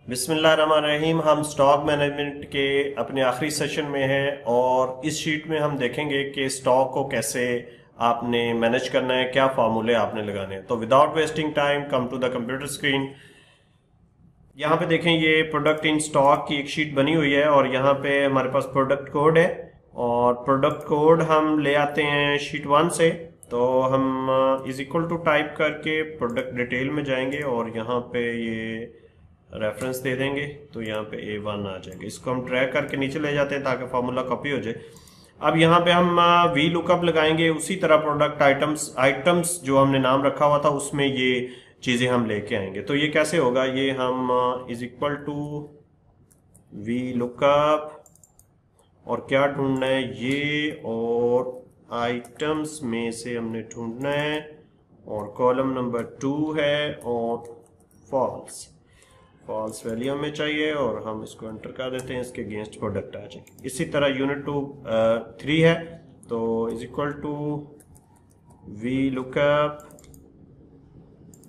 बिस्मिल्लाहिर्रहमानिर्रहीम। हम stock management के अपने आखिरी सेशन में हैं और इस शीट में हम देखेंगे कि स्टॉक को कैसे आपने मैनेज करना है, क्या फार्मूले आपने लगाने हैं। तो without wasting time come to the computer screen. यहाँ पे देखें, ये प्रोडक्ट इन स्टॉक की एक शीट बनी हुई है और यहाँ पे हमारे पास प्रोडक्ट कोड है और प्रोडक्ट कोड हम ले आते हैं शीट 1 से। तो हम इज इक्वल टू टाइप करके प्रोडक्ट डिटेल में जाएंगे और यहाँ पे ये रेफरेंस दे देंगे तो यहाँ पे A1 आ जाएगा। इसको हम ड्रैग करके नीचे ले जाते हैं ताकि फार्मूला कॉपी हो जाए। अब यहाँ पे हम वी लुकअप लगाएंगे, उसी तरह प्रोडक्ट आइटम्स जो हमने नाम रखा हुआ था उसमें ये चीजें हम लेके आएंगे। तो ये कैसे होगा, ये हम is equal to V lookup और क्या ढूंढना है, ये और आइटम्स में से हमने ढूंढना है और कॉलम नंबर 2 है और फॉल्स वैल्यू हमें चाहिए और हम इसको एंटर कर देते हैं, इसके अगेंस्ट प्रोडक्ट आ जाएंगे। इसी तरह यूनिट 3 है तो is equal to V lookup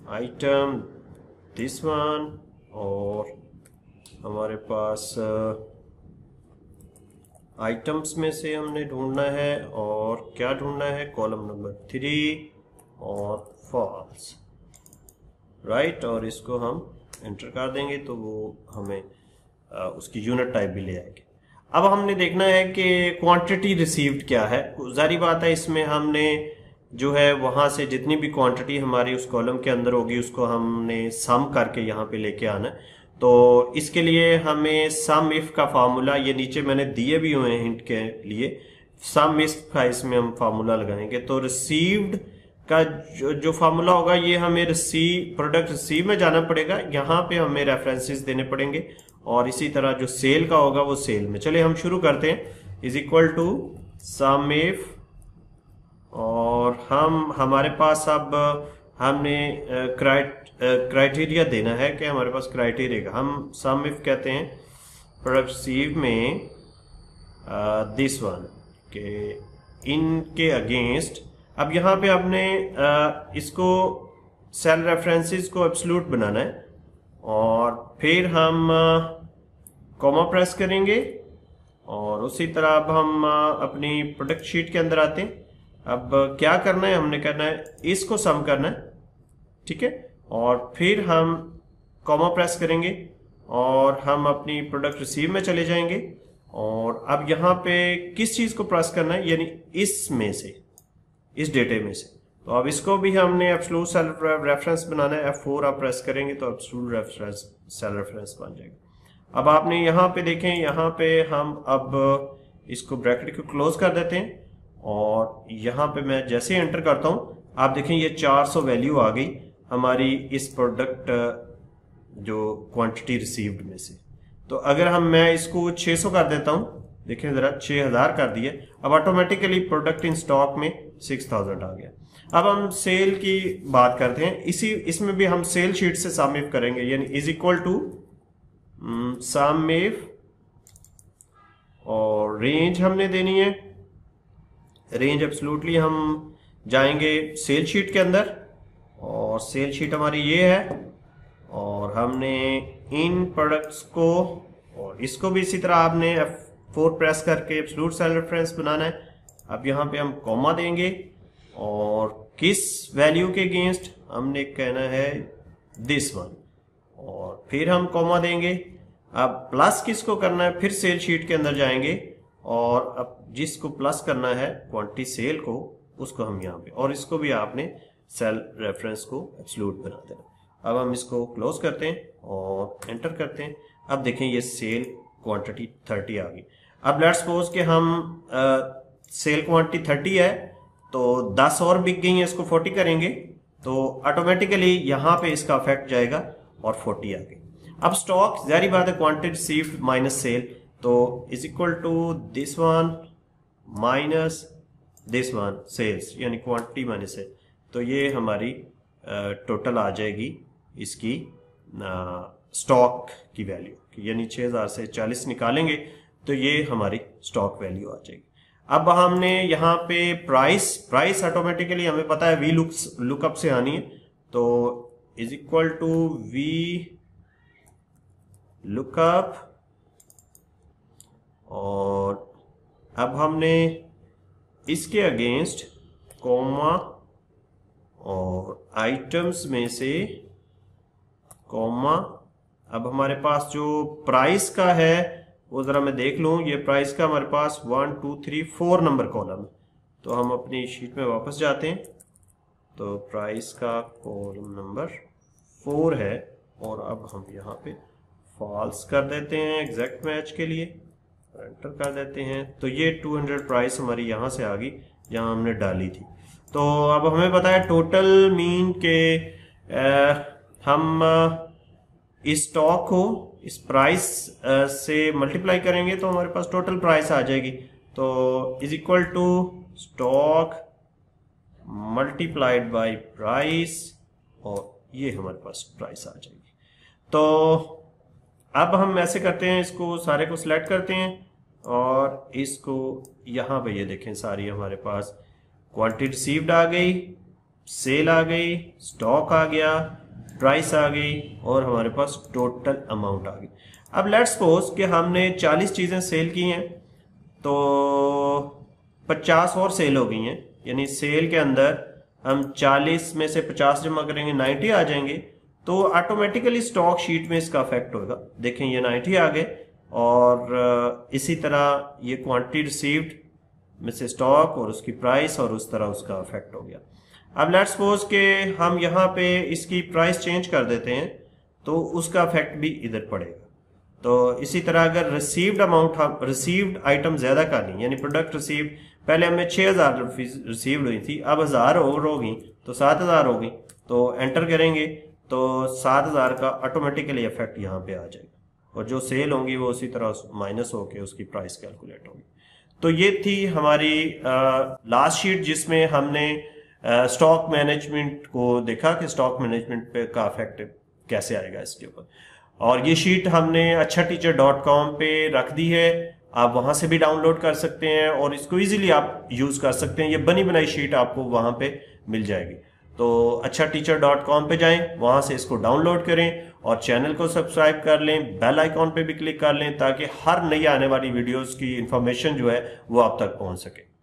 item this one और हमारे पास आइटम्स में से हमने ढूंढना है और क्या ढूंढना है, कॉलम नंबर 3 और फॉल्स, राइट। और इसको हम एंटर कर देंगे तो वो हमें उसकी यूनिट टाइप भी ले आएगी। अब हमने देखना है कि क्वांटिटी रिसीव्ड क्या है। जारी बात है, इसमें हमने जो है वहां से जितनी भी क्वांटिटी हमारी उस कॉलम के अंदर होगी उसको हमने सम करके यहाँ पे लेके आना है। तो इसके लिए हमें सम इफ का फार्मूला ये नीचे मैंने दिए भी हुए हैं हिंट के लिए। सम इफ का इसमें हम फार्मूला लगाएंगे तो रिसीव्ड का जो फार्मूला होगा ये हमें प्रोडक्ट रिसीव में जाना पड़ेगा, यहाँ पे हमें रेफरेंसेस देने पड़ेंगे और इसी तरह जो सेल का होगा वो सेल में। चलिए हम शुरू करते हैं। Is equal to sum if और हमारे पास अब हमने क्राइटेरिया देना है कि हमारे पास क्राइटेरिया का हम सम इफ कहते हैं प्रोडक्ट रिसीव में दिस वन के इनके अगेंस्ट। अब यहाँ पे आपने इसको सेल रेफरेंसेस को एब्सोल्यूट बनाना है और फिर हम कॉमा प्रेस करेंगे और उसी तरह अब हम अपनी प्रोडक्ट शीट के अंदर आते हैं। अब क्या करना है, हमने करना है इसको सम करना है, ठीक है। और फिर हम कॉमा प्रेस करेंगे और हम अपनी प्रोडक्ट रिसीव में चले जाएंगे और अब यहाँ पे किस चीज को प्रेस करना है, यानी इसमें से, इस डेटे में से। तो अब इसको भी हमने एब्सोल्यूट सेल रेफरेंस बनाना है। F4 आप प्रेस करेंगे तो एब्सोल्यूट सेल रेफरेंस बन जाएगा। अब आपने यहाँ पे देखें, यहाँ पे हम अब इसको ब्रैकेट को क्लोज कर देते हैं और यहाँ पे मैं जैसे एंटर करता हूँ आप देखें ये 400 वैल्यू आ गई हमारी इस प्रोडक्ट जो क्वांटिटी रिसीव्ड में से। तो अगर मैं इसको 600 कर देता हूँ, देखें जरा 6000 कर दिए, अब ऑटोमेटिकली प्रोडक्ट इन स्टॉक में 6000 आ गया। अब हम सेल की बात करते हैं, इसमें भी हम सेल शीट से सम इफ करेंगे, यानी is equal to sum if और रेंज हमने देनी है। रेंज एब्सोल्युटली हम जाएंगे सेल शीट के अंदर और सेल शीट हमारी ये है और हमने इन प्रोडक्ट्स को और इसको भी इसी तरह आपने F4 प्रेस करके एब्सोल्यूट सेल रेफरेंस बनाना है। अब यहाँ पे हम कॉमा देंगे और किस वैल्यू के अगेंस्ट, हमने कहना है दिस वन और फिर हम कॉमा देंगे। अब प्लस किसको करना है, फिर सेल शीट के अंदर जाएंगे और अब जिसको प्लस करना है क्वांटिटी सेल को, उसको हम यहाँ पे, और इसको भी आपने सेल रेफरेंस को एब्सोल्यूट बना देना। अब हम इसको क्लोज करते हैं और एंटर करते हैं। अब देखें ये सेल क्वांटिटी 30 आ गई। अब लेट्स सपोज कि हम सेल क्वांटिटी 30 है तो 10 और बिक गई है, इसको 40 करेंगे तो ऑटोमेटिकली यहाँ पे इसका इफेक्ट जाएगा और 40 आ गई। अब स्टॉक जारी बात है क्वांटिटी रिसीव्ड माइनस सेल, तो is equal to this one minus this one sales, यानी क्वांटिटी माइनस सेल। तो ये हमारी टोटल आ जाएगी इसकी स्टॉक की वैल्यू, यानी 6000 से 40 निकालेंगे तो ये हमारी स्टॉक वैल्यू आ जाएगी। अब हमने यहाँ पे प्राइस ऑटोमेटिकली हमें पता है वी लुकअप से आनी है, तो is equal to V lookup, और अब हमने इसके अगेंस्ट कॉमा और आइटम्स में से कॉमा। अब हमारे पास जो प्राइस का है वो जरा मैं देख लूं, ये प्राइस का हमारे पास 1 2 3 4 नंबर कॉलम है। तो हम अपनी शीट में वापस जाते हैं, तो प्राइस का कॉलम नंबर 4 है, और अब हम यहाँ पे फॉल्स कर देते हैं एग्जैक्ट मैच के लिए, एंटर कर देते हैं। तो ये 200 प्राइस हमारी यहाँ से आ गई जहाँ हमने डाली थी। तो अब हमें पता है टोटल मीन के हम इस स्टॉक को इस प्राइस से मल्टीप्लाई करेंगे तो हमारे पास टोटल प्राइस आ जाएगी। तो is equal to stock multiplied by price, और ये हमारे पास प्राइस आ जाएगी। तो अब हम ऐसे करते हैं, इसको सारे को सिलेक्ट करते हैं और इसको यहाँ पे ये देखें सारी हमारे पास क्वांटिटी रिसीव्ड आ गई, सेल आ गई, स्टॉक आ गया, प्राइस आ गई, और हमारे पास टोटल अमाउंट आ गई। अब लेट्स सपोज कि हमने 40 चीजें सेल की हैं, तो 50 और सेल हो गई हैं, यानी सेल के अंदर हम 40 में से 50 जमा करेंगे 90 आ जाएंगे। तो ऑटोमेटिकली स्टॉक शीट में इसका इफेक्ट होगा। देखें ये 90 आ गए, और इसी तरह ये क्वांटिटी रिसीव्ड में से स्टॉक और उसकी प्राइस, और उस तरह उसका इफेक्ट हो गया। अब लेट्स सपोज के हम यहाँ पे इसकी प्राइस चेंज कर देते हैं, तो उसका इफेक्ट भी इधर पड़ेगा। तो इसी तरह अगर रिसीव्ड अमाउंट, हम रिसीव्ड आइटम ज्यादा करनी, यानी प्रोडक्ट रिसीव्ड, पहले हमें 6000 रिसीव्ड हुई थी, अब 1000 और हो गई, तो 7000 हो गई। तो एंटर करेंगे तो 7000 का ऑटोमेटिकली इफेक्ट यहाँ पे आ जाएगा, और जो सेल होंगी वो उसी तरह माइनस होके उसकी प्राइस कैलकुलेट होगी। तो ये थी हमारी लास्ट शीट जिसमें हमने स्टॉक मैनेजमेंट को देखा कि स्टॉक मैनेजमेंट पे का इफेक्ट कैसे आएगा इसके ऊपर। और ये शीट हमने अच्छाटीचर.com पे रख दी है, आप वहां से भी डाउनलोड कर सकते हैं और इसको इजीली आप यूज कर सकते हैं। ये बनी बनाई शीट आपको वहां पे मिल जाएगी। तो अच्छाटीचर.com पे जाएं, वहां से इसको डाउनलोड करें और चैनल को सब्सक्राइब कर लें, बेल आइकॉन पे भी क्लिक कर लें ताकि हर नई आने वाली वीडियोस की इंफॉर्मेशन जो है वो आप तक पहुंच सके।